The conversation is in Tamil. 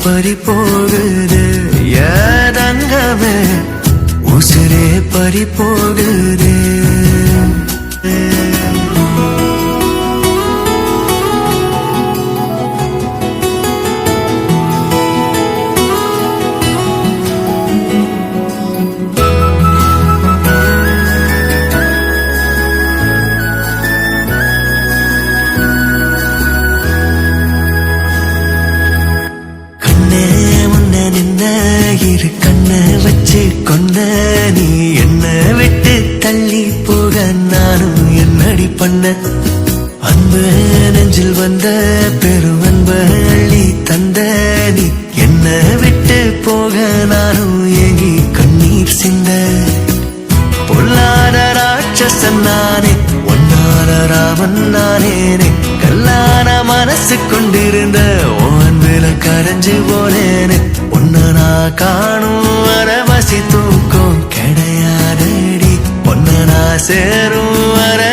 பறி போகுது தங்கமே உசிரே பறி போகுது இரு கண்ண வச்சு கொண்ட நீ என்ன விட்டு தள்ளி போக நானும் என்னடி பண்ண அன்பு நெஞ்சில் வந்த பெரும் அன்பு அள்ளி தந்த நீ என்ன விட்டு போக நானும் ஏங்கி கண்ணீர் சிந்த பொல்லாத ராட்சசன் நானே ஒன்னான ராமன் நானேனே கல்லான மனசு கொண்டிருந்த அன்புல கரைஞ்சு போனேனே உன்ன நான் காணும் வரவசி தூக்கம் கிடையாதடி பொன்ன நான் சேரும் வரை